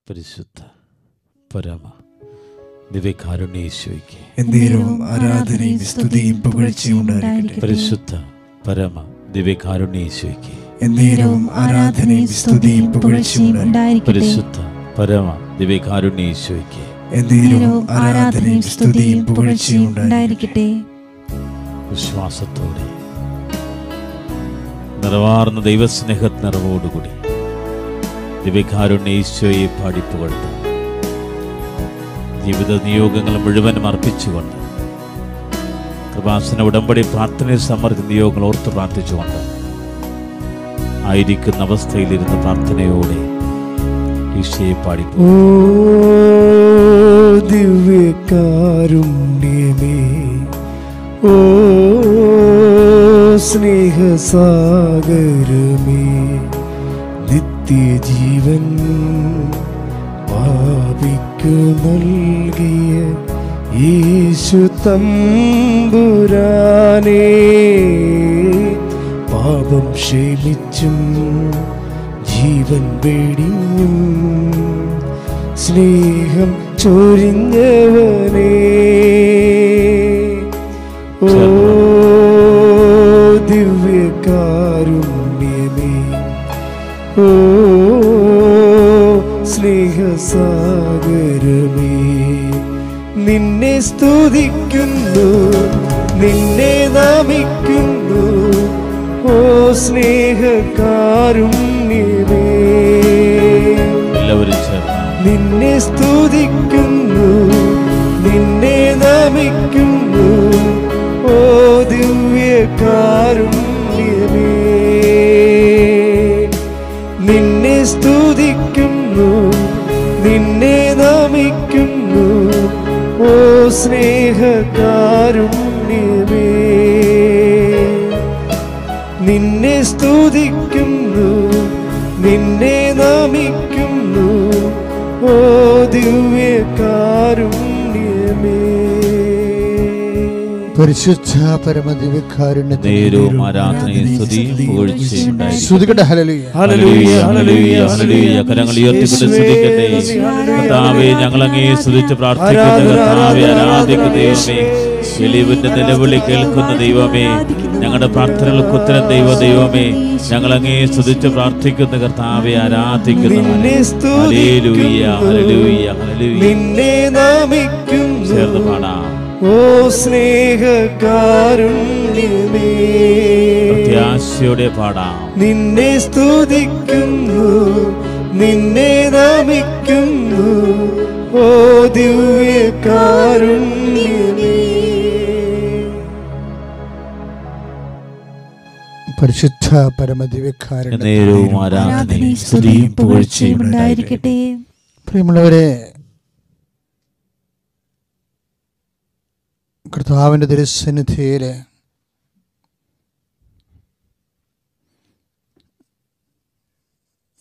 പരിശുദ്ധ പരമ ദിവ്യകാരുണ്യേശ്വയ്ക്ക് എന്നേരവും ആരാധനയും സ്തുതിയും പുകഴ്ചയും ഉണ്ടായിരിക്കട്ടെ. പരിശുദ്ധ പരമ ദിവ്യകാരുണ്യേശ്വയ്ക്ക് എന്നേരവും ആരാധനയും സ്തുതിയും പുകഴ്ചയും ഉണ്ടായിരിക്കട്ടെ. പരിശുദ്ധ പരമ ദിവ്യകാരുണ്യേശ്വയ്ക്ക് എന്നേരവും ആരാധനയും സ്തുതിയും പുകഴ്ചയും ഉണ്ടായിരിക്കട്ടെ. വിശ്വാസത്തോടെ നിറവാർന്ന ദൈവസ്നേഹ നിറവോടുകൂടി ദിവ്യകാരുണ്യേശ്വയെ പാടിപ്പുകഴ്ത്തും. ജീവിത നിയോഗങ്ങൾ മുഴുവനും അർപ്പിച്ചുകൊണ്ട് കൃപാസന ഉടമ്പടി പ്രാർത്ഥനയെ സമർപ്പിച്ച നിയോഗങ്ങൾ ഓർത്ത് പ്രാർത്ഥിച്ചുകൊണ്ട് ആയിരിക്കുന്ന അവസ്ഥയിലിരുന്ന പ്രാർത്ഥനയോടെ ഈശോയെ പാടിപ്പോ. ദിവ്യകാരുണ്യമേ, ഓ സ്നേഹസാഗരമേ, നിത്യജീവൻ പാപിക്കു നൽകിയ യേശു തമ്പുരാനേ, പാപം ക്ഷമിച്ചും ജീവൻ വെടിഞ്ഞും സ്നേഹം ചൊരിഞ്ഞവനേ, ഓ ദിവ്യകാരുണ്യമേ, ഓ സ്നേഹസാഗരമേ, നിന്നെ സ്തുതിക്കുന്നു, നിന്നെ നമിക്കുന്നു, ഓ സ്നേഹകാരുണ്യമേ. എല്ലാവരും ചേർന്ന് നിന്നെ സ്തുതിക്കുന്നു, നിന്നെ നമിക്കുന്നു, ഓ ദിവ്യകാരുണ്യമേ. നിന്നെ സ്തുതിക്കുന്നു, നിന്നെ നമിക്കുന്നു, ഓ സ്നേഹകാരുണ്യമേ. നിന്നെ സ്തുതിക്കുന്നു, നിന്നെ നമിക്കുന്നു, ഓ ദിവ്യകാരുണ്യമേ. പരിശുദ്ധ പരമദിവ്യകാരുണ്യത്തിന് നേരവും ആരാധനയും സ്തുതിയും പുകഴ്ചയും ഉണ്ടായിരിക്കട്ടെ. സ്തുതിക്കട്ടെ. ഹല്ലേലൂയ, ഹല്ലേലൂയ, ഹല്ലേലൂയ, ഹല്ലേലൂയ. കരങ്ങൾ ഉയർത്തിക്കൊണ്ട് സ്തുതിക്കട്ടെ. കർത്താവേ, ഞങ്ങൾ അങ്ങേ സ്തുതിച്ച് പ്രാർത്ഥിക്കുന്ന കർത്താവേ, ആരാധിക്കുന്ന ദൈവമേ, എളിയവന്റെ നിലവിളി കേൾക്കുന്ന ദൈവമേ, ഞങ്ങളുടെ പ്രാർത്ഥനകൾക്ക് ഉത്തരം ദൈവമേ, ഞങ്ങൾ അങ്ങേ സ്തുതിച്ച് പ്രാർത്ഥിക്കുന്ന കർത്താവേ, ആരാധിക്കുന്നു. ഹല്ലേലൂയ, ഹല്ലേലൂയ, ഹല്ലേലൂയ. നിന്നെ നമിക്കുന്നു, ചേർന്ന് പാടാം. ഓ സ്നേഹകാരുണ്യമേ, പ്രത്യാശയോടെ പാടാം. നിന്നെ സ്തുതിക്കുന്നു, നിന്നെ നമിക്കുന്നു, ഓ ദിവ്യകാരുണ്യമേ. പരിശുദ്ധ പരമദിവ്യകാരുണ്യ നേരവും ആരാധനയും സ്തുതിയും പുകഴ്ചയും ഉണ്ടായിരിക്കട്ടെ. പ്രിയമുള്ളവരെ, കർത്താവിൻ്റെ തിരുസന്നിധിയിൽ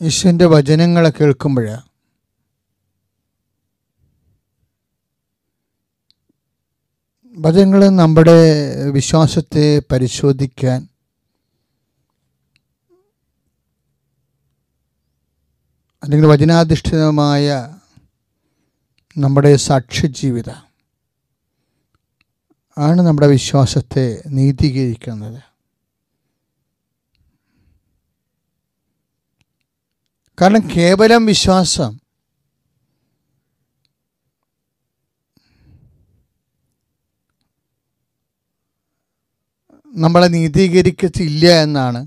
യേശുവിൻ്റെ വചനങ്ങളെ കേൾക്കുമ്പോൾ വചനങ്ങൾ നമ്മുടെ വിശ്വാസത്തെ പരിശോധിക്കാൻ, അല്ലെങ്കിൽ വചനാധിഷ്ഠിതമായ നമ്മുടെ സാക്ഷ്യജീവിതം ആണ് നമ്മുടെ വിശ്വാസത്തെ നീതീകരിക്കുന്നത്. കാരണം കേവലം വിശ്വാസം നമ്മളെ നീതീകരിക്കത്തില്ല എന്നാണ്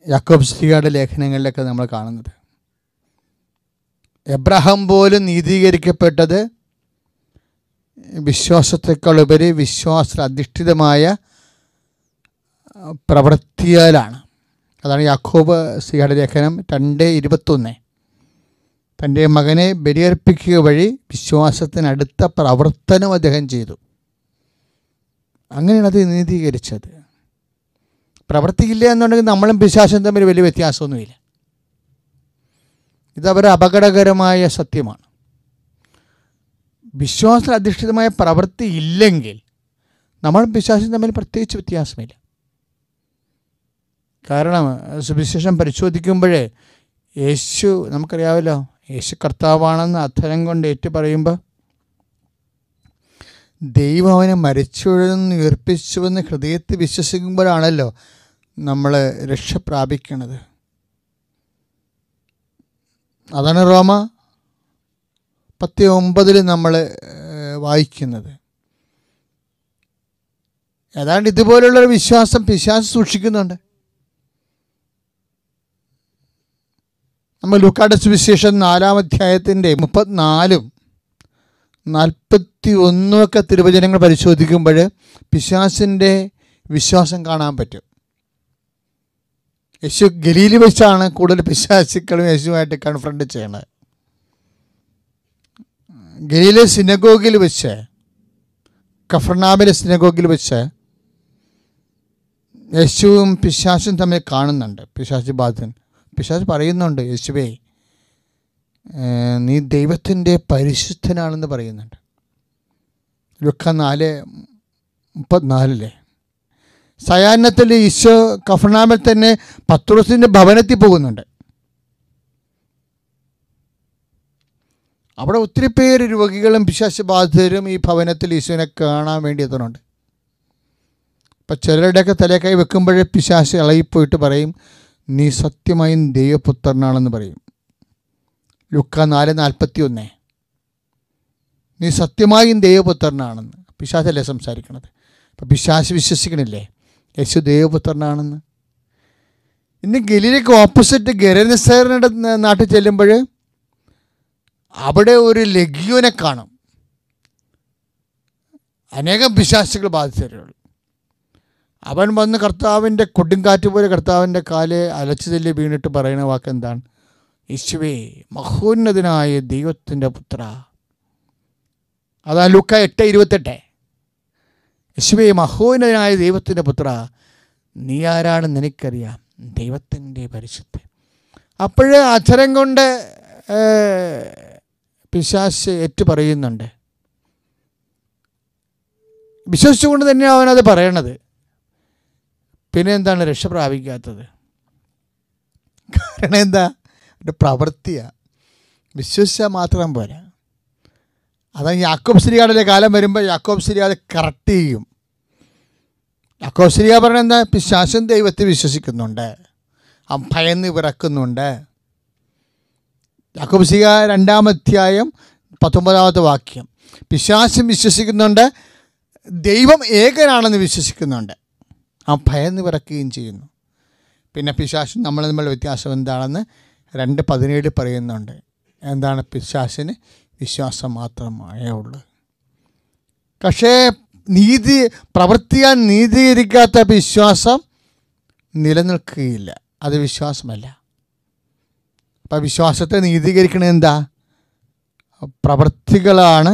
യാക്കോബ് ശ്ലീഹായുടെ ലേഖനങ്ങളിലൊക്കെ നമ്മൾ കാണുന്നത്. എബ്രഹാം പോലും നീതീകരിക്കപ്പെട്ടത് വിശ്വാസത്തെക്കാൾ ഉപരി വിശ്വാസ-അധിഷ്ഠിതമായ പ്രവൃത്തിയാലാണ്. അതാണ് യാക്കോബ് ശ്ലീഹായുടെ ലേഖനം 2:21. തൻ്റെ മകനെ ബലിയർപ്പിക്കുക വഴി വിശ്വാസത്തിനടുത്ത പ്രവർത്തനം അദ്ദേഹം ചെയ്തു. അങ്ങനെയാണ് അത് നീതീകരിച്ചത്. പ്രവർത്തിയില്ല എന്നുണ്ടെങ്കിൽ നമ്മളും പിശാചും തമ്മിൽ വലിയ വ്യത്യാസമൊന്നുമില്ല. ഇതവരെ അപകടകരമായ സത്യമാണ്. വിശ്വാസ-അധിഷ്ഠിതമായ പ്രവൃത്തി ഇല്ലെങ്കിൽ നമ്മളും പിശാചും തമ്മിൽ പ്രത്യേകിച്ച് വ്യത്യാസമില്ല. കാരണം സുവിശേഷം പരിശോധിക്കുമ്പോൾ യേശു നമുക്കറിയാമല്ലോ, യേശു കർത്താവാണെന്ന് അധരം കൊണ്ട് ഏറ്റു പറയുമ്പോൾ ദൈവം അവനെ മരിച്ചുവെന്ന് ഉയർപ്പിച്ചുവെന്ന് ഹൃദയത്തിൽ വിശ്വസിക്കുമ്പോഴാണല്ലോ നമ്മൾ രക്ഷ പ്രാപിക്കണത്. അതാണ് റോമ 10:9 നമ്മൾ വായിക്കുന്നത്. ഏതാണ്ട് ഇതുപോലുള്ളൊരു വിശ്വാസം പിശാച് സൂക്ഷിക്കുന്നുണ്ട്. നമ്മൾ ലൂക്കായുടെ സുവിശേഷം 4-ാം അധ്യായത്തിൻ്റെ 34-ഉം 41 ഒക്കെ തിരുവചനങ്ങൾ പരിശോധിക്കുമ്പോൾ പിശാചിൻ്റെ വിശ്വാസം കാണാൻ പറ്റും. യേശു ഗലീലി വെച്ചാണ് കൂടുതൽ പിശാചുക്കളും യേശുവായിട്ട് കൺഫ്രണ്ട് ചെയ്യണത്. ഗലീലെ സിനഗോഗിൽ വെച്ച്, കഫർനാമിലെ സിനഗോഗിൽ വെച്ച് യേശുവും പിശാചും തമ്മിൽ കാണുന്നുണ്ട്. പിശാച് പറയുന്നുണ്ട്, യേശുവേ നീ ദൈവത്തിൻ്റെ പരിശുദ്ധനാണെന്ന് പറയുന്നുണ്ട്. ലൂക്കാ 4:34 സായാഹ്നത്തിൽ ഈശോ കഫർനാമിൽ തന്നെ പത്രോസിൻ്റെ ഭവനത്തിൽ പോകുന്നുണ്ട്. അവിടെ ഒത്തിരി പേര് രോഗികളും പിശാച് ബാധിതരും ഈ ഭവനത്തിൽ ഈശോനെ കാണാൻ വേണ്ടി എത്തുന്നുണ്ട്. അപ്പം ചിലരുടെയൊക്കെ തലക്കൈ വെക്കുമ്പോഴേ പിശാച് ഇളകിപ്പോയിട്ട് പറയും, നീ സത്യമായും ദൈവപുത്രനാണെന്ന് പറയും. ലൂക്കാ 4:41 നീ സത്യമായും ദൈവപുത്രനാണെന്ന്. പിശാചല്ലേ സംസാരിക്കണത്. അപ്പം പിശാച് വിശ്വസിക്കണില്ലേ യേശു ദൈവപുത്രനാണെന്ന്? ഇനി ഗലീലയ്ക്ക് ഓപ്പോസിറ്റ് ഗെരസേനയുടെ നാട്ടിൽ ചെല്ലുമ്പോൾ അവിടെ ഒരു ലെഗ്യോനെ കാണും. അനേകം പിശാചുകൾ ബാധിച്ചവരുള്ളൂ. അവൻ വന്ന് കർത്താവിൻ്റെ കൊടുങ്കാറ്റ് പോലെ കർത്താവിൻ്റെ കാല് അലച്ചു തല്ലി വീണിട്ട് പറയുന്ന വാക്ക് എന്താണ്? യേശുവേ മഹോന്നതനായ ദൈവത്തിൻ്റെ പുത്ര. അതാ ലൂക്കാ 8:28. യേശുവേ മഹോന്നതനായ ദൈവത്തിൻ്റെ പുത്ര, നീ ആരാണെന്ന് എനിക്കറിയാം, ദൈവത്തിൻ്റെ പരിശുദ്ധൻ. അപ്പോഴേ അധരം കൊണ്ട് പിശാച് ഏറ്റു പറയുന്നുണ്ട്. വിശ്വസിച്ചുകൊണ്ട് തന്നെയാണ് അവനത് പറയണത്. പിന്നെ എന്താണ് രക്ഷ പ്രാപിക്കാത്തത്? കാരണം എന്താ? ഒരു പ്രവൃത്തിയാണ്. വിശ്വസിച്ചാൽ മാത്രം പോരാ. അതാണ് യാക്കോബ് ശ്രീയുടെ കാലം വരുമ്പോൾ യാക്കോബ് ശ്രീ അത് കറക്റ്റ് ചെയ്യും. യാക്കോബ് ശ്രീ പറഞ്ഞ എന്താ? പിശാചും ദൈവത്തെ വിശ്വസിക്കുന്നുണ്ട്, അവൻ ഭയന്ന് വിറക്കുന്നുണ്ട്. യാക്കോബ് ശ്രീ 2-ാം അധ്യായം 19-ാമത്തെ വാക്യം. പിശാചും വിശ്വസിക്കുന്നുണ്ട്, ദൈവം ഏകനാണെന്ന് വിശ്വസിക്കുന്നുണ്ട്, അവൻ ഭയന്ന് വിറക്കുകയും ചെയ്യുന്നു. പിന്നെ പിശാചും നമ്മൾ തമ്മിലുള്ള വ്യത്യാസം എന്താണെന്ന് 2:17 പറയുന്നുണ്ട്. എന്താണ്? പിശാചിന് വിശ്വാസം മാത്രമേ ഉള്ളൂ. പക്ഷേ പ്രവർത്തിയാൽ നീതീകരിക്കാത്ത വിശ്വാസം നിലനിൽക്കുകയില്ല. അത് വിശ്വാസമല്ല. അപ്പം വിശ്വാസത്തെ നീതീകരിക്കണത് എന്താ? പ്രവൃത്തികളാണ്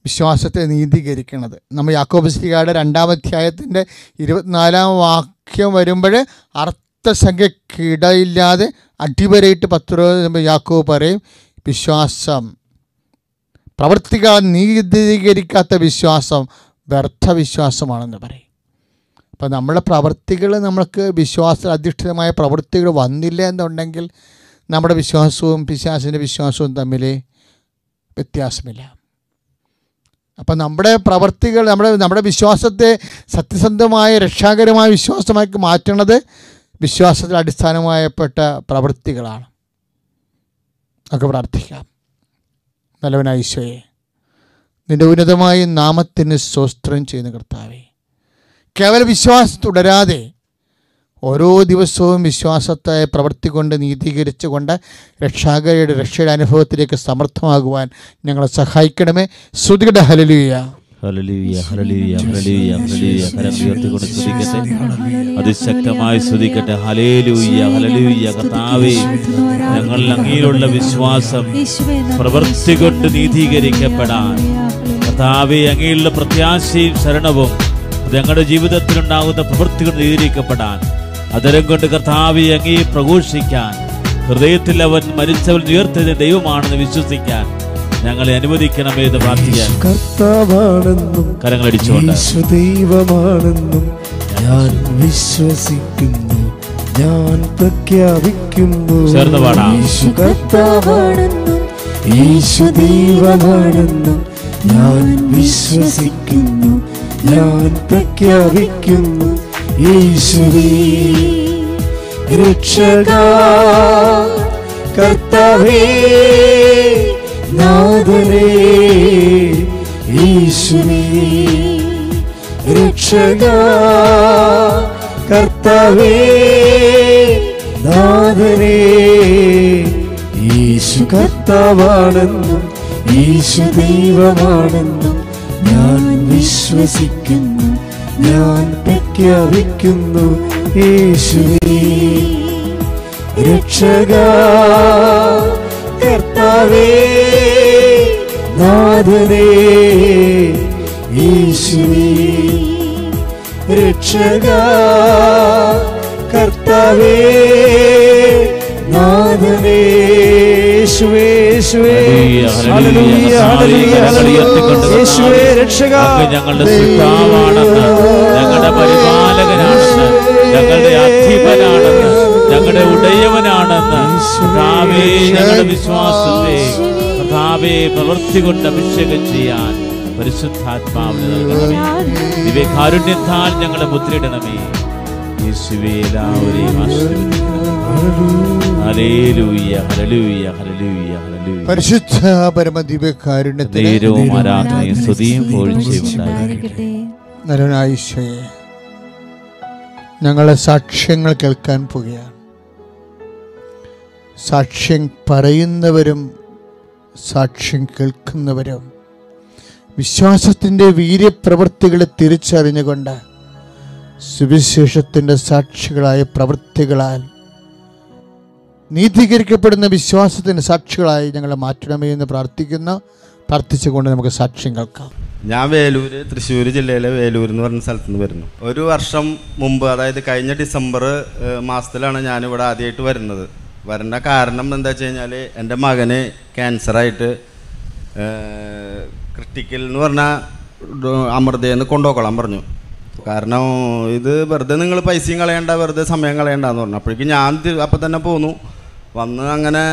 വിശ്വാസത്തെ നീതീകരിക്കുന്നത്. നമ്മൾ യാക്കോബ് ശ്രീയുടെ 2-ാം അധ്യായത്തിൻ്റെ 24-ാം വാക്യം വരുമ്പോൾ അർത്ഥസംഖ്യക്കിടയില്ലാതെ അടിവരയിട്ട് യാക്കോബ് പറയും, വിശ്വാസം പ്രവൃത്തികൾ നീതീകരിക്കാത്ത വിശ്വാസം വ്യർത്ഥ വിശ്വാസമാണെന്ന് പറയും. അപ്പം നമ്മളെ പ്രവൃത്തികൾ, നമ്മൾക്ക് വിശ്വാസ അധിഷ്ഠിതമായ പ്രവൃത്തികൾ വന്നില്ല എന്നുണ്ടെങ്കിൽ നമ്മുടെ വിശ്വാസവും പിശാചിൻ്റെ വിശ്വാസവും തമ്മിൽ വ്യത്യാസമില്ല. അപ്പം നമ്മുടെ പ്രവൃത്തികൾ നമ്മുടെ വിശ്വാസത്തെ സത്യസന്ധമായ രക്ഷാകരമായ വിശ്വാസമാക്കി മാറ്റണത് വിശ്വാസത്തിൽ അടിസ്ഥാനമായപ്പെട്ട പ്രവൃത്തികളാണ്. നമുക്ക് പ്രാർത്ഥിക്കാം. നല്ലവനായ ഈശോയെ, നിൻ്റെ ഉന്നതമായ നാമത്തിന് സ്തോത്രം ചെയ്യുന്ന കർത്താവേ, കേവല വിശ്വാസം തുടരാതെ ഓരോ ദിവസവും വിശ്വാസത്തെ പ്രവൃത്തി കൊണ്ട് നീതീകരിച്ചുകൊണ്ട് രക്ഷയുടെ അനുഭവത്തിലേക്ക് സമർത്ഥമാകുവാൻ ഞങ്ങളെ സഹായിക്കണമേ. സ്തുതിക്കട്ടെ. ഹല്ലേലൂയ, ഹല്ലേലൂയ, ഹല്ലേലൂയ, ഹല്ലേലൂയ, ഹല്ലേലൂയ. കരം ഉയർത്തിക്കൊണ്ട് സ്തുതിക്കട്ടെ, അതിശക്തമായി സ്തുതിക്കട്ടെ. ഹല്ലേലൂയ, ഹല്ലേലൂയ. കർത്താവേ, ഞങ്ങളിൽ അങ്ങയിലുള്ള വിശ്വാസം പ്രവൃത്തി കൊണ്ട് നീതീകരിക്കപ്പെടാൻ, കർത്താവേ, അങ്ങയിലുള്ള പ്രത്യാശയും ശരണവും ഞങ്ങളുടെ ജീവിതത്തിലുണ്ടാകുന്ന പ്രവൃത്തികൾ നീതീകരിക്കപ്പെടാൻ, അതരം കൊണ്ട് കർത്താവേ അങ്ങയെ പ്രഘോഷിക്കാൻ, ഹൃദയത്തിൽ അവൻ മരിച്ചവൻ ഉയർത്തിയ ദൈവമാണെന്ന് വിശ്വസിക്കാൻ ഞങ്ങളെ അനുവദിക്കണമേ എന്ന് പ്രാർത്ഥിക്കാൻ. കർത്താവാണെന്നും കരങ്ങളടിച്ചുകൊണ്ട് ദൈവമാണെന്നും ഞാൻ വിശ്വസിക്കുന്നു. ഞാൻ പ്രഖ്യാപിക്കുന്നു. ചേർന്ന് പാടാം. യേശു കർത്താവാണെന്നും യേശു ദൈവമാണെന്നും ഞാൻ വിശ്വസിക്കുന്നു. ഞാൻ പ്രഖ്യാപിക്കുന്നു. യേശുവേ രക്ഷകാ കർത്താവേ നാഥനേ യേശുവേ രക്ഷകാ കർത്താവേ നാഥനേ യേശു കർത്താവാണെന്നും യേശു ദൈവമാണെന്നും ഞാൻ വിശ്വസിക്കുന്നു. ഞാൻ പ്രഖ്യാപിക്കുന്നു. യേശുവേ രക്ഷകാ കർത്താവേ നാഥനേ യേശുവേ രക്ഷകാ കർത്താവേ നാഥനേ യേശുവേ യേശുവേ ഹല്ലേലൂയ ഹല്ലേലൂയ യേശുവേ രക്ഷകാ ഞങ്ങളുടെ സൃഷ്ടാവാണെന്ന്, ഞങ്ങളുടെ പരിപാലകനാണെന്ന്, ഞങ്ങളുടെ അധിപനാണെന്ന്, ഞങ്ങളുടെ ഉടയവനാണെന്ന് കർത്താവേ ഞങ്ങളുടെ വിശ്വാസത്തെ കർത്താവേ പ്രവൃത്തി കൊണ്ട് അഭിഷേകം ചെയ്യാൻ പരിശുദ്ധാത്മാവിനെ നൽകണമേ. ദിവ്യകാരുണ്യത്താൽ ഞങ്ങളെ മുദ്രയിടണമേ. യേശുവേ എല്ലാവരെയും ആശീർവദിക്കണമേ. ഹല്ലേലൂയ ഹല്ലേലൂയ ഹല്ലേലൂയ ഹല്ലേലൂയ. പരിശുദ്ധ പരമ ദിവ്യകാരുണ്യത്തിന് നേരവും ആരാധനയും സ്തുതിയും പുകഴ്ചയും ഉണ്ടായിരിക്കട്ടെ. നരനായ ഈശോയെ, ഞങ്ങളെ സാക്ഷ്യങ്ങൾ കേൾക്കാൻ പോവുകയാണ്. സാക്ഷ്യം പറയുന്നവരും സാക്ഷ്യം കേൾക്കുന്നവരും വിശ്വാസത്തിൻ്റെ വീര്യപ്രവൃത്തികളെ തിരിച്ചറിഞ്ഞുകൊണ്ട് സുവിശേഷത്തിൻ്റെ സാക്ഷികളായ പ്രവൃത്തികളാൽ നീതീകരിക്കപ്പെടുന്ന വിശ്വാസത്തിൻ്റെ സാക്ഷികളായി ഞങ്ങളെ മാറ്റണമേ എന്ന് പ്രാർത്ഥിച്ചുകൊണ്ട് നമുക്ക് സാക്ഷ്യം കേൾക്കാം. ഞാൻ വേലൂർ, തൃശ്ശൂർ ജില്ലയിലെ വേലൂർ എന്ന് പറഞ്ഞ സ്ഥലത്ത് നിന്ന് വരുന്നു. ഒരു വർഷം മുമ്പ്, അതായത് കഴിഞ്ഞ ഡിസംബർ മാസത്തിലാണ് ഞാനിവിടെ ആദ്യമായിട്ട് വരുന്നത്. വരേണ്ട കാരണം എന്താ വെച്ച് കഴിഞ്ഞാൽ എൻ്റെ മകന് ക്യാൻസറായിട്ട് ക്രിട്ടിക്കൽ എന്ന് പറഞ്ഞാൽ അമൃതയിൽ നിന്ന് കൊണ്ടുപോയിക്കോളാൻ പറഞ്ഞു. കാരണം ഇത് വെറുതെ നിങ്ങൾ പൈസയും കളയണ്ട, വെറുതെ സമയം കളയണ്ടെന്ന് പറഞ്ഞു. അപ്പോഴേക്കും ഞാൻ അപ്പം തന്നെ പോന്നു. വന്ന് അങ്ങനെ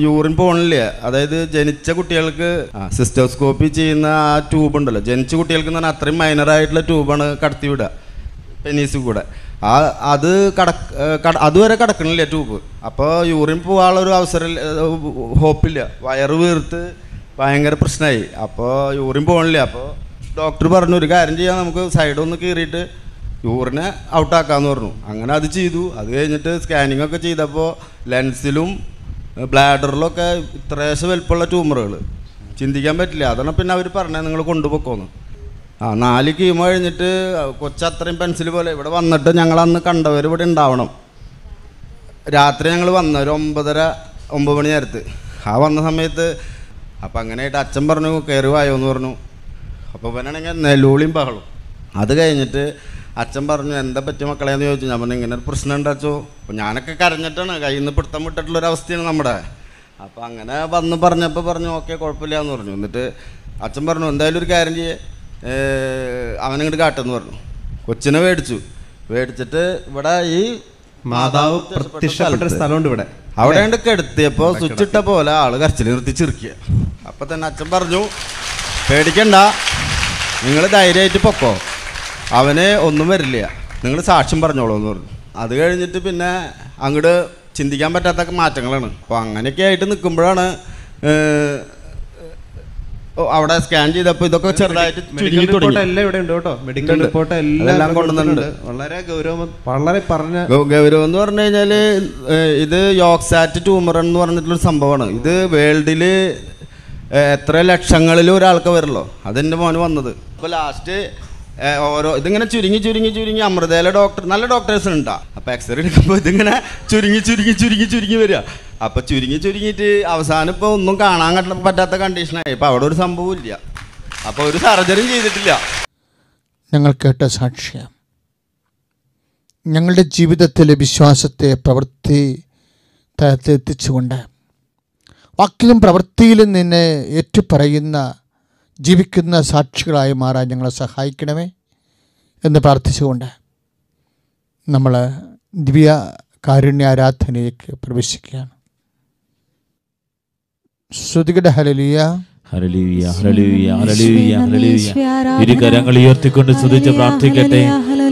യൂറിൻ പോകണില്ല. അതായത് ജനിച്ച കുട്ടികൾക്ക് സിസ്റ്റോസ്കോപ്പി ചെയ്യുന്ന ആ ട്യൂബ് ഉണ്ടല്ലോ, ജനിച്ച കുട്ടികൾക്ക് എന്ന് പറഞ്ഞാൽ അത്രയും മൈനറായിട്ടുള്ള ട്യൂബാണ് കടത്തി വിടുക പെനീസ് കൂടെ. അത് അതുവരെ കടക്കണില്ല ട്യൂബ്. അപ്പോൾ യൂറിൻ പോകാനുള്ളൊരു അവസരം ഹോപ്പില്ല. വയറ് വീർത്ത് ഭയങ്കര പ്രശ്നമായി. അപ്പോൾ യൂറിൻ പോകണില്ല. അപ്പോൾ ഡോക്ടർ പറഞ്ഞു ഒരു കാര്യം ചെയ്യാം, നമുക്ക് സൈഡൊന്ന് കീറിയിട്ട് യൂറിനെ ഔട്ടാക്കാമെന്ന് പറഞ്ഞു. അങ്ങനെ അത് ചെയ്തു. അത് കഴിഞ്ഞിട്ട് സ്കാനിങ് ഒക്കെ ചെയ്തപ്പോൾ ലെൻസിലും ബ്ലാഡറിലൊക്കെ ഇത്രേശം വലുപ്പമുള്ള ട്യൂമറുകൾ, ചിന്തിക്കാൻ പറ്റില്ല. അതാണ് പിന്നെ അവർ പറഞ്ഞത് നിങ്ങൾ കൊണ്ടുപോക്കോന്ന്. 4 കീമോ കഴിഞ്ഞിട്ട് കൊച്ചത്രയും പെൻസിൽ പോലെ ഇവിടെ വന്നിട്ട് ഞങ്ങളന്ന് കണ്ടവർ ഇവിടെ ഉണ്ടാവണം. രാത്രി ഞങ്ങൾ വന്ന ഒരു 9:30 മണി നേരത്ത് വന്ന സമയത്ത് അപ്പം അങ്ങനെയായിട്ട് അച്ഛൻ പറഞ്ഞു കയറി വായോ എന്ന് പറഞ്ഞു. അപ്പോൾ ഇവനാണെങ്കിൽ നെലൂളിയും ബഹളും. അത് കഴിഞ്ഞിട്ട് അച്ഛൻ പറഞ്ഞു എന്താ പറ്റിയ മക്കളെന്ന് ചോദിച്ചു. ഞാൻ പറഞ്ഞു ഇങ്ങനെ ഒരു പ്രശ്നം ഉണ്ടാച്ചോ. അപ്പോൾ ഞാനൊക്കെ കരഞ്ഞിട്ടാണ്, കയ്യിൽ നിന്ന് പിടുത്തം വിട്ടിട്ടുള്ളൊരവസ്ഥയാണ് നമ്മുടെ. അപ്പോൾ അങ്ങനെ വന്ന് പറഞ്ഞപ്പോൾ പറഞ്ഞു ഓക്കെ കുഴപ്പമില്ല എന്ന് പറഞ്ഞു. എന്നിട്ട് അച്ഛൻ പറഞ്ഞു എന്തായാലും ഒരു കാര്യം ചെയ്യേ, അവനിങ്ങോട്ട് കാട്ടെന്ന് പറഞ്ഞു. കൊച്ചിനെ മേടിച്ചിട്ട് ഇവിടെ ഈ മാതാവ് പ്രത്യക്ഷപ്പെട്ട സ്ഥലമുണ്ട് ഇവിടെ, അവിടെ കണ്ടൊക്കെ എടുത്തിയപ്പോൾ സ്വിച്ച് ഇട്ട പോലെ ആള് കരച്ചിൽ നിർത്തി ചിരിക്കുക. അപ്പം തന്നെ അച്ഛൻ പറഞ്ഞു പേടിക്കണ്ട, നിങ്ങൾ ധൈര്യമായിട്ട് പൊക്കോ, അവന് ഒന്നും വരില്ല, നിങ്ങൾ സാക്ഷ്യം പറഞ്ഞോളൂ എന്ന് പറഞ്ഞു. അത് കഴിഞ്ഞിട്ട് പിന്നെ അങ്ങോട്ട് ചിന്തിക്കാൻ പറ്റാത്ത മാറ്റങ്ങളാണ്. അപ്പോൾ അങ്ങനെയൊക്കെ ആയിട്ട് നിൽക്കുമ്പോഴാണ് അവിടെ സ്കാൻ ചെയ്തപ്പോൾ ഇതൊക്കെ ചെറുതായിട്ട് ചുരുങ്ങി തുടങ്ങി. എല്ലാം ഇവിടെ ഉണ്ട് കേട്ടോ, മെഡിക്കൽ റിപ്പോർട്ട് എല്ലാം കൊണ്ടുവന്നിട്ടുണ്ട്. വളരെ ഗൗരവം, വളരെ ഗൗരവം എന്ന് പറഞ്ഞു കഴിഞ്ഞാൽ ഇത് യോക്സാറ്റ് ട്യൂമർ എന്ന് പറഞ്ഞിട്ടുള്ളൊരു സംഭവമാണ്. ഇത് വേൾഡിൽ എത്ര ലക്ഷങ്ങളിൽ ഒരാൾക്ക് വരുള്ളൂ. അതെൻ്റെ മോന് വന്നത്. അപ്പോൾ ലാസ്റ്റ് ഓരോ ഇതിങ്ങനെ ചുരുങ്ങി അമൃതയിലെ നല്ല ഡോക്ടേഴ്സ് ഉണ്ടാ. അപ്പോൾ എക്സ്റേ എടുക്കുമ്പോൾ ഇതിങ്ങനെ ചുരുങ്ങി വരിക. അപ്പോൾ ചുരുങ്ങിയിട്ട് അവസാനം ഇപ്പോൾ ഒന്നും കാണാൻ പറ്റാത്ത കണ്ടീഷനായി. ഇപ്പോൾ അവിടെ ഒരു സംഭവം ഇല്ല. അപ്പോൾ ഒരു സർജറിയും ചെയ്തിട്ടില്ല. ഞങ്ങൾ കേട്ട സാക്ഷ്യം ഞങ്ങളുടെ ജീവിതത്തിലെ വിശ്വാസത്തെ പ്രവൃത്തി തലത്തിലെത്തിച്ചുകൊണ്ട് വാക്കിലും പ്രവൃത്തിയിലും നിന്നെ ഏറ്റുപറയുന്ന ജീവിക്കുന്ന സാക്ഷികളായി മാറാൻ ഞങ്ങളെ സഹായിക്കണമേ എന്ന് പ്രാർത്ഥിച്ചുകൊണ്ട് നമ്മൾ ദിവ്യ കാരുണ്യ ആരാധനയിലേക്ക് പ്രവേശിക്കുകയാണ്. ശ്രുതികടെ ഹല്ലേലൂയ, ഹല്ലേലൂയ, ഹല്ലേലൂയ, ഹല്ലേലൂയ, ഹല്ലേലൂയ. ഇരു കരങ്ങൾ ഉയർത്തിക്കൊണ്ട് സ്തുതിച്ച് പ്രാർത്ഥിക്കട്ടെ.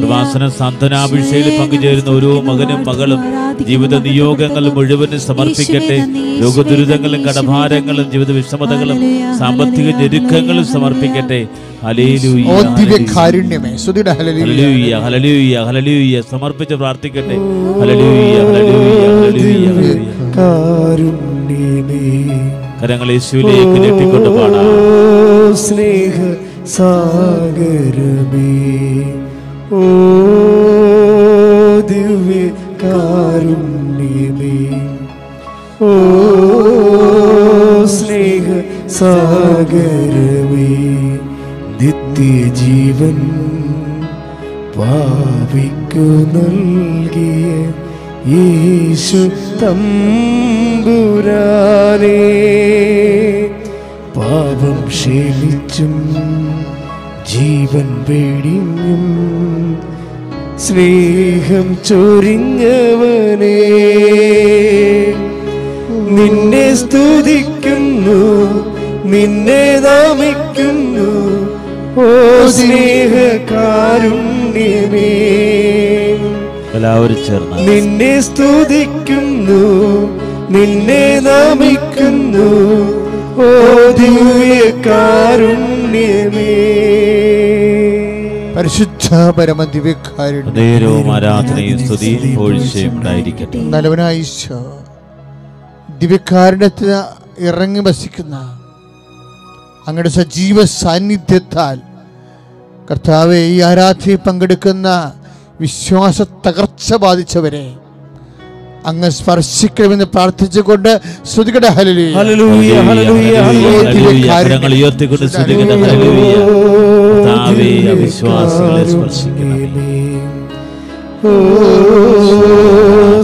കൃപാസന സാന്ത്വനാഭിഷേകത്തിൽ പങ്കുചേരുന്ന ഓരോ മകനും മകളും ജീവിത നിയോഗങ്ങൾ മുഴുവനും സമർപ്പിക്കട്ടെ. രോഗദുരിതങ്ങളും കടഭാരങ്ങളും ജീവിത വിഷമതകളും സാമ്പത്തിക ഞെരുക്കങ്ങളും സമർപ്പിക്കട്ടെ. ഹല്ലേലൂയ, ഹല്ലേലൂയ, ഹല്ലേലൂയ, ഹല്ലേലൂയ. സമർപ്പിച്ച് പ്രാർത്ഥിക്കട്ടെ. ഹല്ലേലൂയ, ഹല്ലേലൂയ, ഹല്ലേലൂയ, ഹല്ലേലൂയ. കരങ്ങൾ യേശുവിലേക്ക് നീട്ടിക്കൊണ്ട് പാടാം. സ്നേഹ സാഗരമേ, ഓ ദിവ്യ കാരുണ്യമേ, ഓ സ്നേഹ സാഗരമേ, നിത്യജീവൻ പാപിക്കു നൽകിയ യേശു തമ്പുരാനേ, പാപം ക്ഷമിച്ചും ജീവൻ വെടിഞ്ഞും സ്നേഹം ചൊരിഞ്ഞവനേ, നിന്നെ സ്തുതിക്കുന്നു, നിന്നെ നമിക്കുന്നു, ഓ സ്നേഹകാരുണ്യമേ. എല്ലാവരും ചേർന്ന് നിന്നെ സ്തുതിക്കുന്നു, നിന്നെ നമിക്കുന്നു, ഓ ദിവ്യകാരുണ്യമേ. പരിശുദ്ധ പരമ ദിവ്യകാരുണ്യം, നേരവും ആരാധനയും സ്തുതിയും പുകഴ്ചയും ഉണ്ടായിരിക്കട്ടെ. നല്ലവനായ ഈശോ, ദിവ്യകാരുണ്യത്തിന് ഇറങ്ങി വസിക്കുന്ന അങ്ങയുടെ സജീവ സാന്നിധ്യത്താൽ കർത്താവെ, ഈ ആരാധനയിൽ പങ്കെടുക്കുന്ന വിശ്വാസ തകർച്ച ബാധിച്ചവരെ അങ്ങ് സ്പർശിക്കണമെന്ന് പ്രാർത്ഥിച്ചുകൊണ്ട് സ്തുതിക്കട്ടെ. ഹല്ലേലൂയ, ഹല്ലേലൂയ, ഹല്ലേലൂയ, ഹല്ലേലൂയ. കരങ്ങൾ ഉയർത്തിക്കൊണ്ട് സ്തുതിക്കട്ടെ. ഹല്ലേലൂയ. കർത്താവേ, അവിശ്വാസികളെ സ്പർശിക്കണമേ. ഓ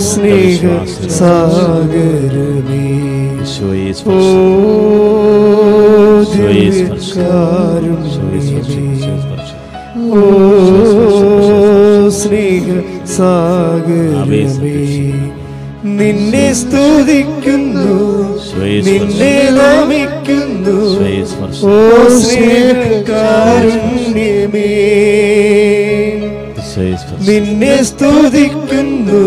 സ്നേഹ സാഗരമേ, ഈശോയെ ഓ സ്പർശിക്കണമേ. ഓ സ്നേഹ സാഗരമേ, നിന്നെ സ്തുതിക്കുന്നു, നിന്നെ നമിക്കുന്നു, ഓ സ്നേഹകാരുണ്യമേ. നിന്നെ സ്തുതിക്കുന്നു,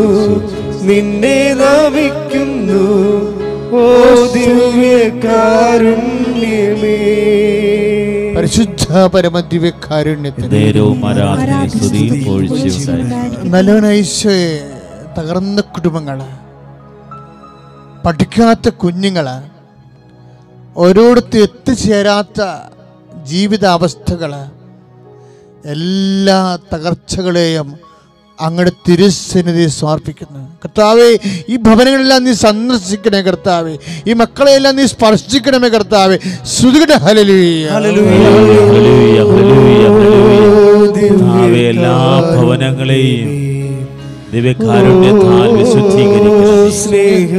നിന്നെ നമിക്കുന്നു, ഓ ദിവ്യകാരുണ്യമേ. പരിശുദ്ധ പരമ ദിവ്യകാരുണ്യത്തിന് നേരവും ആരാധനയും സ്തുതിയും പുകഴ്ചയും ഉണ്ടായിരിക്കട്ടെ. നല്ലവനായ ഈശോയെ, തകർന്ന കുടുംബങ്ങള്, പഠിക്കാത്ത കുഞ്ഞുങ്ങള്, ഓരോടത്തും എത്തിച്ചേരാത്ത ജീവിതാവസ്ഥകള്, എല്ലാ തകർച്ചകളെയും അങ്ങയുടെ തിരുസന്നിധി സമർപ്പിക്കുന്നു. കർത്താവേ, ഈ ഭവനങ്ങളെല്ലാം നീ സന്ദർശിക്കണേ കർത്താവേ, ഈ മക്കളെയെല്ലാം നീ സ്പർശിക്കണമേ കർത്താവേ. ശ്രുതികട്ടെ. ഹല്ലേലൂയ, ഹല്ലേലൂയ, ഹല്ലേലൂയ, ഹല്ലേലൂയ. എല്ലാ ഭവനങ്ങളെയും ദിവ്യകാരുണ്യത്താൽ വിശുദ്ധീകരിക്കണമേ. സ്നേഹ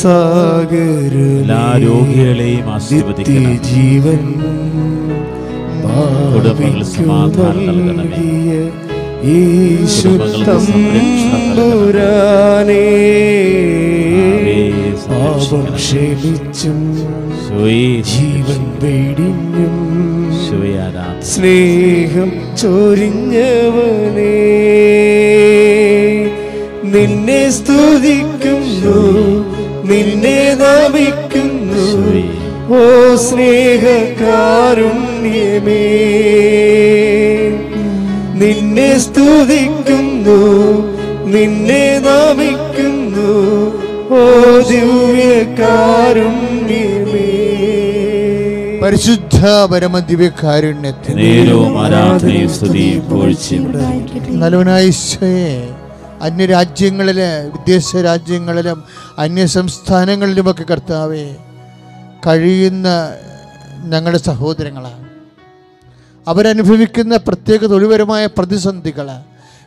സാഗരമേ, എല്ലാ രോഗികളെയും ആശീർവദിക്കണമേ. ജീവൻ കുടുംബങ്ങൾ സമാധാനം നൽകണമേ. യേശു തമ്പുരാനേ, പാപം ക്ഷമിച്ചും ജീവൻ വെടിഞ്ഞും സ്നേഹം ചൊരിഞ്ഞവനേ, നിന്നെ സ്തുതിക്കുന്നു, നിന്നെ നമിക്കുന്നു, ഓ സ്നേഹകാരുണ്യമേ. നിന്നെ സ്തുതിക്കുന്നു, നിന്നെ നമിക്കുന്നു, ഓ ദിവ്യകാരുണ്യമേ. പരിശുദ്ധ പരമ ദിവ്യകാരുണ്യത്തിന് നേരവും ആരാധനയും സ്തുതിയും പുകഴ്ചയും ഉണ്ടായിരിക്കട്ടെ. നല്ലവനായ ഈശോയെ, അന്യരാജ്യങ്ങളില്, വിദേശ രാജ്യങ്ങളിലും അന്യ സംസ്ഥാനങ്ങളിലുമൊക്കെ കർത്താവെ കഴിയുന്ന ഞങ്ങളുടെ സഹോദരങ്ങളാണ്. അവരനുഭവിക്കുന്ന പ്രത്യേക തൊഴിൽപരമായ പ്രതിസന്ധികൾ,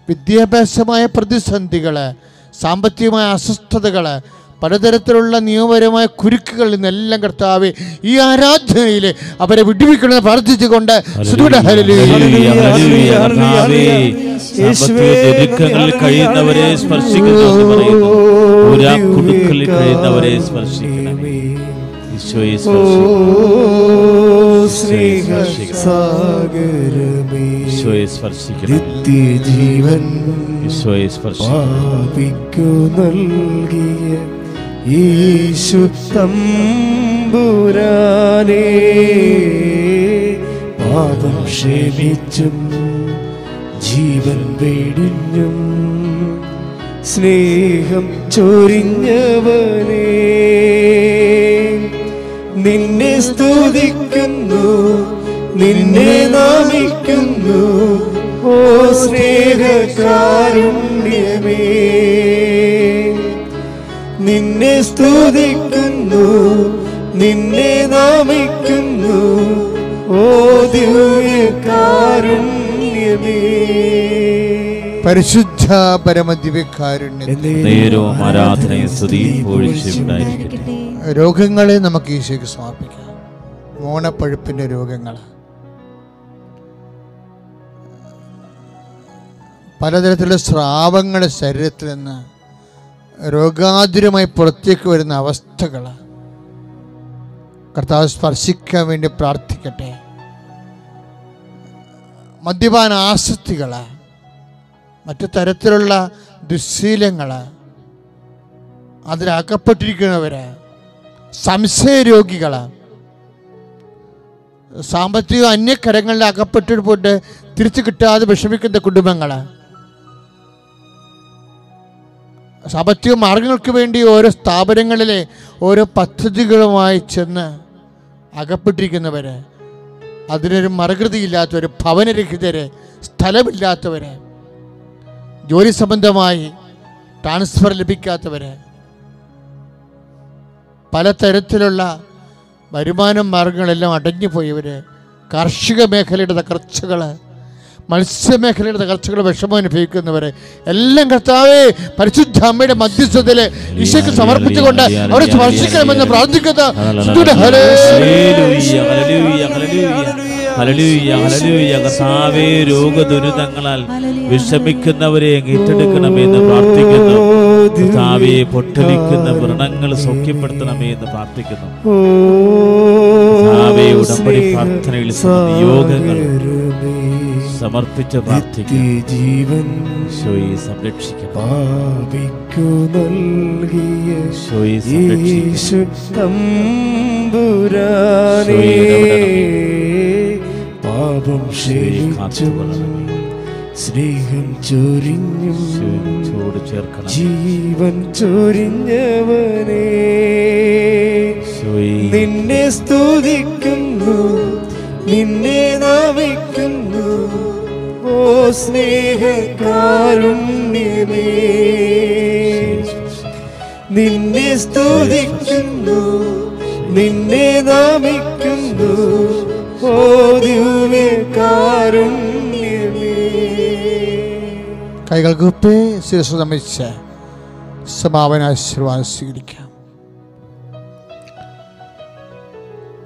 വിദ്യാഭ്യാസമായ പ്രതിസന്ധികൾ, സാമ്പത്തികമായ അസ്വസ്ഥതകൾ, പലതരത്തിലുള്ള നിയമപരമായ കുരുക്കുകളിൽ നിന്നെല്ലാം കർത്താവേ ഈ ആരാധനയിൽ അവരെ വിടുവിക്കണമെന്ന് പ്രാർത്ഥിച്ചുകൊണ്ട് കഴിയുന്നവരെ സ്പർശിക്കണമേ. ഈശോയെ സ്പർശിക്കണമേ. നിത്യജീവൻ ഈശോയെ പാപിക്കു നൽകിയ യേശു തമ്പുരാനേ, പാപം ക്ഷമിച്ചും ജീവൻ വെടിഞ്ഞും സ്നേഹം ചൊരിഞ്ഞവനേ, നിന്നെ സ്തുതിക്കുന്നു, നിന്നെ നാമിക്കുന്നു, ഓ സ്നേഹകാരുണ്യമേ. നിന്നെ സ്തുതിക്കുന്നു, നിന്നെ നാമിക്കുന്നു, ഓ ദിവ്യകാരുണ്യമേ. പരിശുദ്ധ പരമദിവ്യകാരുണ്യമേ, ആരാധനയും സ്തുതിയും ഉണ്ടായിരിക്കട്ടെ. രോഗങ്ങളെ നമുക്ക് ഈശോയ്ക്ക് സമർപ്പിക്കാം. മോണപ്പഴുപ്പിൻ്റെ രോഗങ്ങൾ, പലതരത്തിലുള്ള സ്രാവങ്ങൾ ശരീരത്തിൽ നിന്ന് രോഗാതുരമായി പുറത്തേക്ക് വരുന്ന അവസ്ഥകൾ കർത്താവ് സ്പർശിക്കാൻ വേണ്ടി പ്രാർത്ഥിക്കട്ടെ. മദ്യപാന ആസക്തികൾ, മറ്റു തരത്തിലുള്ള ദുശ്ശീലങ്ങൾ, അതിലകപ്പെട്ടിരിക്കുന്നവർ, സംശയരോഗികൾ, സാമ്പത്തിക അന്യക്കരങ്ങളിൽ അകപ്പെട്ടിട്ട് പോയിട്ട് തിരിച്ചു കിട്ടാതെ വിഷമിക്കുന്ന കുടുംബങ്ങൾ, സാമ്പത്തിക മാർഗങ്ങൾക്ക് വേണ്ടി ഓരോ സ്ഥാപനങ്ങളിലെ ഓരോ പദ്ധതികളുമായി ചെന്ന് അകപ്പെട്ടിരിക്കുന്നവർ, അതിനൊരു മറുകൃതിയില്ലാത്തവർ, ഭവനരഹിതർ, സ്ഥലമില്ലാത്തവർ, ജോലി സംബന്ധമായി ട്രാൻസ്ഫർ ലഭിക്കാത്തവർ, പലതരത്തിലുള്ള വരുമാന മാർഗങ്ങളെല്ലാം അടഞ്ഞുപോയവർ, കാർഷിക മേഖലയുടെ തകർച്ചകൾ, മത്സ്യമേഖലയുടെ തകർച്ചകൾ വിഷമം അനുഭവിക്കുന്നവർ എല്ലാം കർത്താവേ പരിശുദ്ധ അമ്മയുടെ മധ്യസ്ഥതയിൽ ഈശോയ്ക്ക് സമർപ്പിച്ചുകൊണ്ട് അവരെ സ്പർശിക്കണമെന്ന് പ്രാർത്ഥിക്കുന്ന കർത്താവേ രോഗദുരിതങ്ങളാൽ വിഷമിക്കുന്നവരെ ഏറ്റെടുക്കണമെന്ന് പ്രാർത്ഥിക്കുന്നു. കർത്താവേ പൊട്ടലിക്കുന്ന വ്രണങ്ങൾ സൗഖ്യപ്പെടുത്തണമേ എന്ന് പ്രാർത്ഥിക്കുന്നു. കർത്താവേ ഉടമ്പടി പ്രാർത്ഥനയിൽ നിയോഗങ്ങൾ സമർപ്പിച്ച് പ്രാർത്ഥിക്കും. ഈശോയെ സംരക്ഷിക്കണം, പാപിക്കു നൽകിയ ഈശോയെ യേശു തമ്പുരാനേ, പാപം ക്ഷമിച്ചും സ്നേഹം ചൊരിഞ്ഞും ചൂട് ചേർക്കണം. ജീവൻ ചൊരിഞ്ഞവനേ, നിന്നെ സ്തുതിക്കുന്നു, നിന്നെ നാമിക്കുന്നു, ഓ സ്നേഹകാരുണ്യമേ. നിന്നെ സ്തുതിക്കുന്നു, നിന്നെ നാമിക്കുന്നു, ഓ ദിവ്യകാരുണ്യമേ. കൈകൾ കൂപ്പി ശിരസ്സ് നമിച്ച് സമാപന ആശീർവാദം സ്വീകരിക്കാം.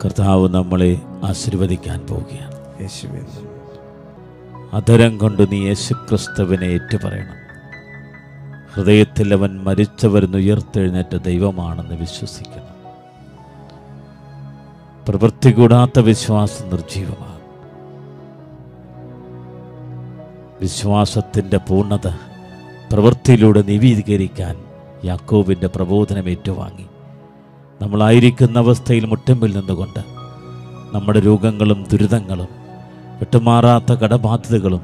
കർത്താവ് നമ്മളെ ആശീർവദിക്കാൻ പോവുകയാണ്. യേശുവേ, അധരം കൊണ്ട് നീ യേശുക്രിസ്തുവിനെ ഏറ്റുപറയണം. ഹൃദയത്തിൽ അവൻ മരിച്ചവരെന്ന് ഉയർത്തെഴുന്നേറ്റ ദൈവമാണെന്ന് വിശ്വസിക്കണം. പ്രവൃത്തി കൂടാത്ത വിശ്വാസം നിർജീവമാണ്. വിശ്വാസത്തിൻ്റെ പൂർണ്ണത പ്രവൃത്തിയിലൂടെ നിവീകരിക്കാൻ യാക്കോബിൻ്റെ പ്രബോധനം ഏറ്റുവാങ്ങി നമ്മളായിരിക്കുന്ന അവസ്ഥയിൽ മുറ്റമ്പിൽ നിന്നുകൊണ്ട് നമ്മുടെ രോഗങ്ങളും ദുരിതങ്ങളും, വിട്ടുമാറാത്ത കടബാധ്യതകളും,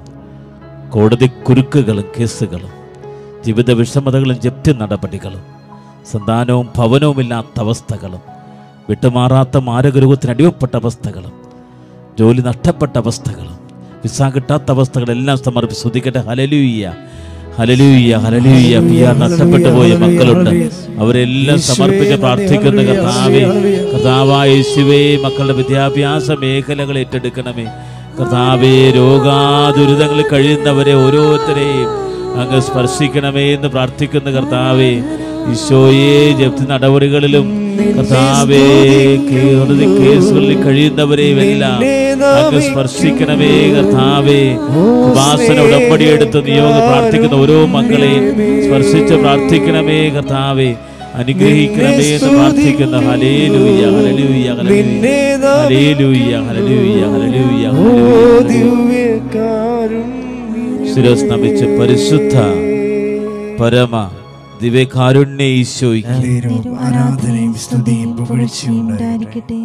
കോടതി കുരുക്കുകളും കേസുകളും, ജീവിത വിഷമതകളും, ജപ്തി നടപടികളും, സന്താനവും ഭവനവുമില്ലാത്ത അവസ്ഥകളും, വിട്ടുമാറാത്ത മാരകരോഗത്തിന് അടിമപ്പെട്ട അവസ്ഥകളും, ജോലി നഷ്ടപ്പെട്ട അവസ്ഥകളും, വിസ കിട്ടാത്ത അവസ്ഥകളെല്ലാം സമർപ്പിച്ച് സ്തുതിക്കട്ടെ. ഹല്ലേലൂയ, ഹല്ലേലൂയ, ഹല്ലേലൂയ. പിയാ നഷ്ടപ്പെട്ടു പോയ മക്കളുണ്ട്, അവരെല്ലാം സമർപ്പിച്ച് പ്രാർത്ഥിക്കുന്ന കർത്താവേ, കർത്താവായ യേശുവേ, മക്കളുടെ വിദ്യാഭ്യാസ മേഖലകൾ ഏറ്റെടുക്കണമേ. കർത്താവേ, രോഗാദുരിതങ്ങളിൽ കഴിയുന്നവരെ ഓരോരുത്തരെയും അങ്ങ് സ്പർശിക്കണമേ എന്ന് പ്രാർത്ഥിക്കുന്ന കർത്താവേ, ഈശോയെ ജപ്തി നടപടികളിലും കർത്താവേ കേസുകളിൽ കഴിയുന്നവരെയും എല്ലാം അങ്ങ് സ്പർശിക്കണമേ കർത്താവേ. ഉപാസന ഉടമ്പടി എടുത്ത് നിയോഗം പ്രാർത്ഥിക്കുന്ന ഓരോ മക്കളെയും സ്പർശിച്ച് പ്രാർത്ഥിക്കണമേ കർത്താവേ. അനുഗ്രഹിക്കണമേ എന്ന് പ്രാർത്ഥിക്കുന്ന ഹല്ലേലൂയ ഹല്ലേലൂയ ഹല്ലേലൂയ ഹല്ലേലൂയ ഹല്ലേലൂയ ഹല്ലേലൂയ. ശിരസ് നമിച്ച് പരിശുദ്ധ പരമ ദിവ്യകാരുണ്യ ഈശോയ്ക്ക് ആരാധനയും സ്തുതിയും പുകഴ്ചയും ഉണ്ടായിരിക്കട്ടെ.